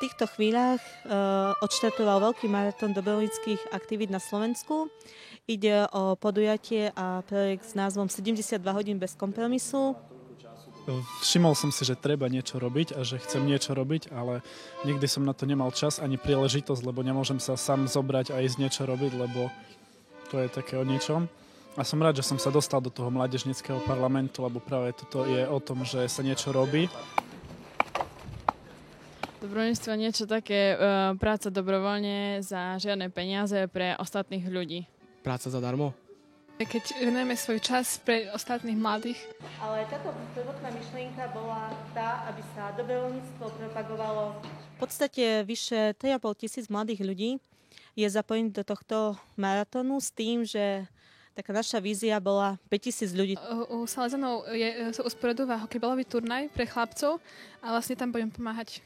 týchto chvíľach odštartoval veľký maratón dobrovoľníckych aktivít na Slovensku. Ide o podujatie a projekt s názvom 72 hodín bez kompromisu. Všimol som si, že treba niečo robiť a že chcem niečo robiť, ale nikdy som na to nemal čas ani príležitosť, lebo nemôžem sa sám zobrať a ísť niečo robiť, lebo to je také o ničom. A som rád, že som sa dostal do toho mládežníckeho parlamentu, lebo práve toto je o tom, že sa niečo robí. Dobrovoľníctvo je niečo také, práca dobrovoľne za žiadne peniaze pre ostatných ľudí. Práca zadarmo. Keď venujeme svoj čas pre ostatných mladých. Ale táto prvotná myšlienka bola tá, aby sa dobrovoľníctvo propagovalo. V podstate vyše 3,5 tisíc mladých ľudí je zapojených do tohto maratónu s tým, že taká naša vízia bola 5000 ľudí. U Salesianov sa usporadúva hokejbalový turnaj pre chlapcov a vlastne tam budem pomáhať.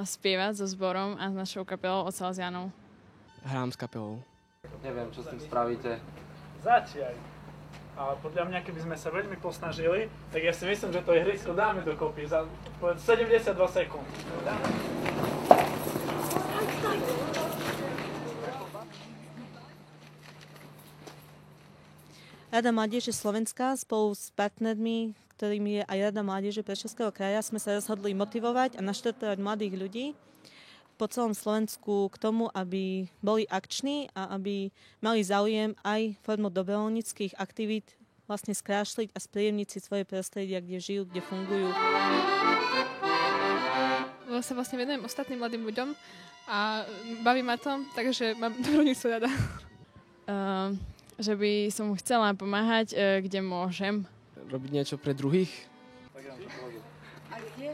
Spievať so zborom a s našou kapelou od Salesianov. Hrám s kapelou. Neviem, čo s tým spravíte. Zatiaľ. Ale podľa mňa, keby sme sa veľmi posnažili, tak ja si myslím, že to ihrisko dáme dokopy za 72 sekúnd. Rada mládeže Slovenska spolu s partnermi, ktorými je aj Rada mládeže Prešovského kraja, sme sa rozhodli motivovať a naštartovať mladých ľudí po celom Slovensku k tomu, aby boli akční a aby mali záujem aj formou dobrovoľníckych aktivít vlastne skrášliť a spríjemniť si svoje prostredia, kde žijú, kde fungujú. Sa vlastne venujem ostatným mladým ľuďom a baví ma to, takže mám dobrovoľníctvo rada. Že by som chcela pomáhať, kde môžem. Robiť niečo pre druhých. A kde